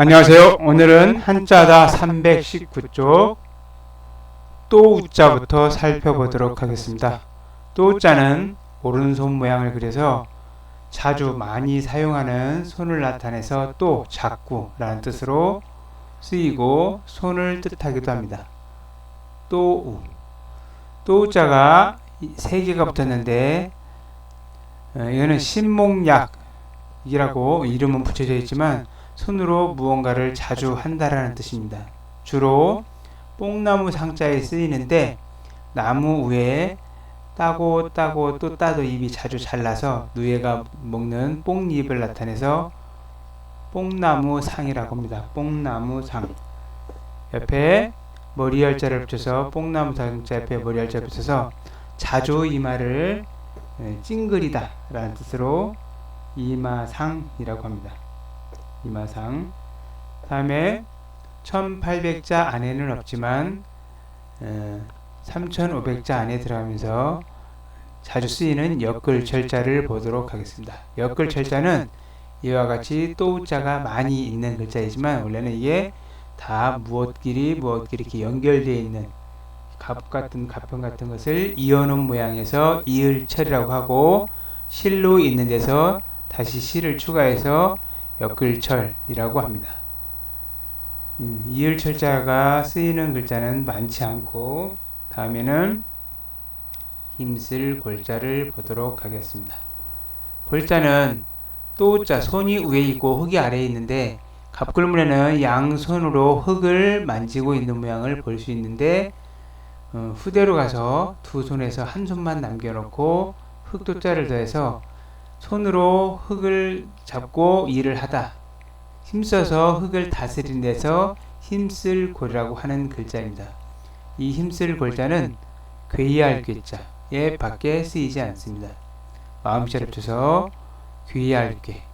안녕하세요. 오늘은 한자다 319쪽 또우자부터 살펴보도록 하겠습니다. 또우자는 오른손 모양을 그려서 자주 많이 사용하는 손을 나타내서 또 자꾸 라는 뜻으로 쓰이고 손을 뜻하기도 합니다. 또우 또우자가 3개가 붙었는데 이거는 신목약이라고 이름은 붙여져 있지만 손으로 무언가를 자주 한다라는 뜻입니다. 주로 뽕나무 상자에 쓰이는데 나무 위에 따고 또 따도 잎이 자주 잘라서 누에가 먹는 뽕잎을 나타내서 뽕나무상이라고 합니다. 뽕나무상. 옆에 머리열자를 붙여서 뽕나무 상자 옆에 머리열자를 붙여서 자주 이마를 찡그리다 라는 뜻으로 이마상이라고 합니다. 이마상. 다음에 1800자 안에는 없지만 3500자 안에 들어가면서 자주 쓰이는 역글철자를 보도록 하겠습니다. 역글철자는 이와 같이 또우자가 많이 있는 글자이지만 원래는 이게 다 무엇끼리 이렇게 연결되어 있는 가평 같은 것을 이어놓은 모양에서 이을철이라고 하고 실로 있는 데서 다시 실을 추가해서 역글철이라고 합니다. 이을철자가 쓰이는 글자는 많지 않고 다음에는 힘쓸 골자를 보도록 하겠습니다. 골자는 또자 손이 위에 있고 흙이 아래에 있는데 갑글문에는 양손으로 흙을 만지고 있는 모양을 볼 수 있는데 후대로 가서 두 손에서 한 손만 남겨놓고 흙도자를 더해서 손으로 흙을 잡고 일을 하다, 힘써서 흙을 다스린 데서 힘쓸 골이라고 하는 글자입니다. 이 힘쓸 골자는 괴이할 괴자에 밖에 쓰이지 않습니다. 마음자를 붙여서 괴이할 괴,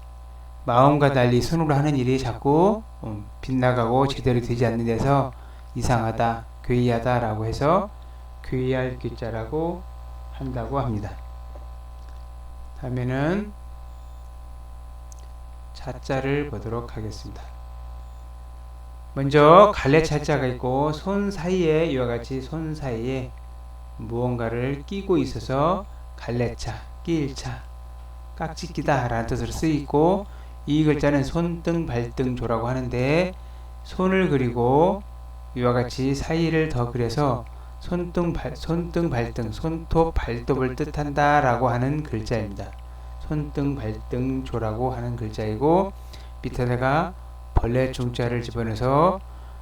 마음과 달리 손으로 하는 일이 자꾸 빗나가고 제대로 되지 않는 데서 이상하다, 괴이하다 라고 해서 괴이할 괴자라고 한다고 합니다. 다음에는 자자를 보도록 하겠습니다. 먼저 갈래자자가 있고 손 사이에 이와 같이 손 사이에 무언가를 끼고 있어서 갈래차, 끼일차, 깍지 끼다 라는 뜻으로 쓰이고 이 글자는 손등, 발등, 조라고 하는데 손을 그리고 이와 같이 사이를 더 그려서 손등, 발등, 손톱, 발톱을 뜻한다 라고 하는 글자입니다. 손등, 발등, 조라고 하는 글자이고 밑에다가 벌레 중자를 집어넣어서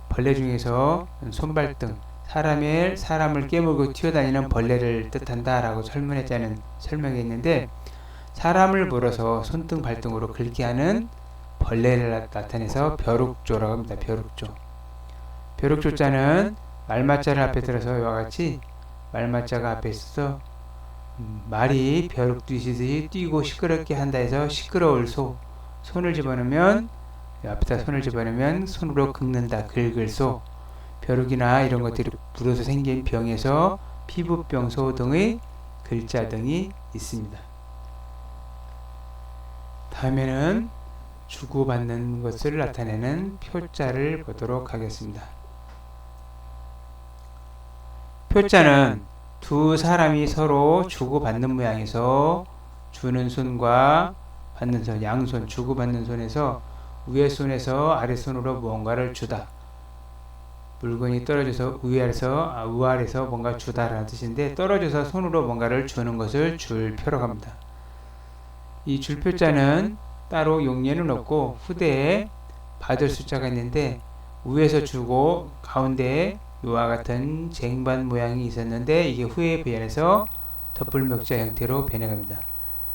벌레 중에서 손발등, 사람을 깨물고 튀어다니는 벌레를 뜻한다 라고 설명이 있는데 사람을 물어서 손등, 발등으로 긁게 하는 벌레를 나타내서 벼룩조라고 합니다. 벼룩조자는 말맞자를 앞에 들어서 이와 같이 말맞자가 앞에 있어서 말이 벼룩 뛰시듯이 뛰고 시끄럽게 한다 해서 시끄러울 소, 손을 집어넣으면 앞에다 손을 집어넣으면 손으로 긁는다, 긁을 소, 벼룩이나 이런 것들이 불어서 생긴 병에서 피부병, 소 등의 글자 등이 있습니다. 다음에는 주고받는 것을 나타내는 표자를 보도록 하겠습니다. 표자는 두 사람이 서로 주고받는 모양에서 주는 손과 받는 손, 양손, 주고받는 손에서 위에 손에서 아래 손으로 무언가를 주다. 물건이 떨어져서 우아래서 뭔가 주다라는 뜻인데 떨어져서 손으로 뭔가를 주는 것을 줄표라고 합니다. 이 줄표자는 따로 용례는 없고 후대에 받을 숫자가 있는데 위에서 주고 가운데에 이와 같은 쟁반 모양이 있었는데 이게 후에 변해서 덧불명자 형태로 변해갑니다.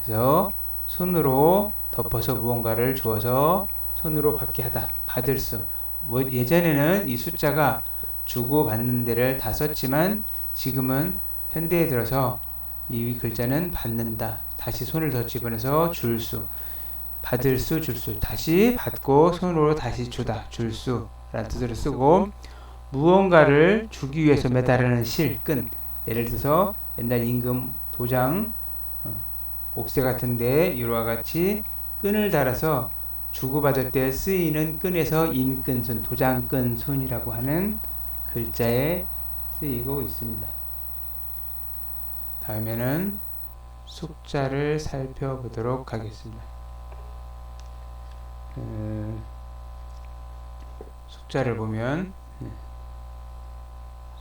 그래서 손으로 덮어서 무언가를 주어서 손으로 받게 하다, 받을 수. 예전에는 이 숫자가 주고 받는 데를 다 썼지만 지금은 현대에 들어서 이 글자는 받는다, 다시 손을 더 집어넣어서 줄 수, 받을 수, 줄 수, 다시 받고 손으로 다시 주다, 줄 수 라는 뜻으로 쓰고 무언가를 주기 위해서 매달리는 실, 끈, 예를 들어서 옛날 임금, 도장, 옥새 같은데 이와 같이 끈을 달아서 주고받을 때 쓰이는 끈에서 인끈손, 도장끈손이라고 하는 글자에 쓰이고 있습니다. 다음에는 숙자를 살펴보도록 하겠습니다. 숙자를 보면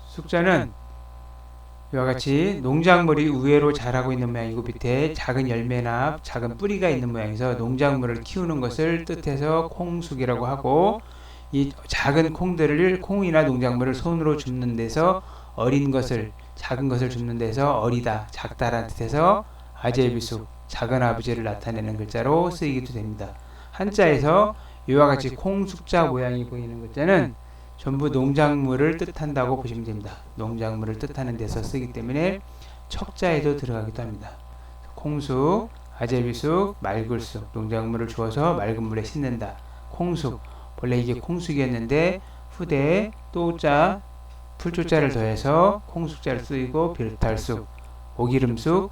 숙자는 이와 같이 농작물이 우회로 자라고 있는 모양이고 밑에 작은 열매나 작은 뿌리가 있는 모양에서 농작물을 키우는 것을 뜻해서 콩숙이라고 하고, 이 작은 콩들을 콩이나 농작물을 손으로 줍는 데서 어린 것을 작은 것을 줍는 데서 어리다, 작다라는 뜻에서 아제비숙, 작은 아버지를 나타내는 글자로 쓰이기도 됩니다. 한자에서 이와 같이 콩숙자 모양이 보이는 글자는 전부 농작물을 뜻한다고 보시면 됩니다. 농작물을 뜻하는 데서 쓰기 때문에 척자에도 들어가기도 합니다. 콩숙, 아제비숙, 맑을숙, 농작물을 주어서 맑은 물에 씻는다. 콩숙, 원래 이게 콩숙이었는데 후대에 또자, 풀조자를 더해서 콩숙자를 쓰이고 별탈숙, 오기름숙,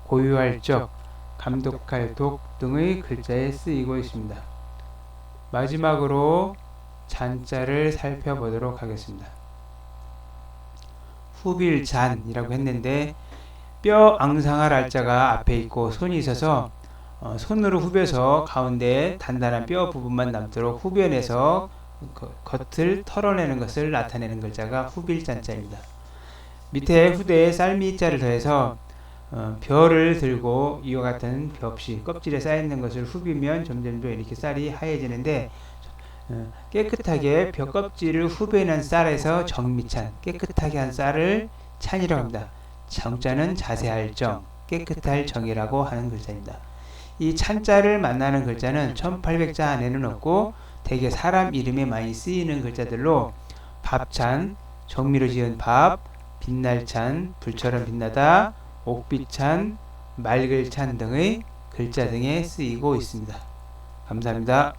고유할 적, 감독할 독 등의 글자에 쓰이고 있습니다. 마지막으로 잔자를 살펴보도록 하겠습니다. 후빌잔이라고 했는데 뼈 앙상할 알자가 앞에 있고 손이 있어서 손으로 후벼서 가운데 단단한 뼈 부분만 남도록 후벼내서 겉을 털어내는 것을 나타내는 글자가 후빌잔자입니다. 밑에 후대에 쌀미자를 더해서 벼를 들고 이와 같은 벼없이 껍질에 쌓여있는 것을 후비면 점점 더 이렇게 쌀이 하얘지는데, 깨끗하게 벼껍질을 후벼낸 쌀에서 정미찬, 깨끗하게 한 쌀을 찬이라고 합니다. 정자는 자세할 정, 깨끗할 정이라고 하는 글자입니다. 이 찬자를 만나는 글자는 1800자 안에는 없고 대개 사람 이름에 많이 쓰이는 글자들로 밥찬, 정미로 지은 밥, 빛날찬, 불처럼 빛나다, 옥빛찬, 맑을찬 등의 글자 등에 쓰이고 있습니다. 감사합니다.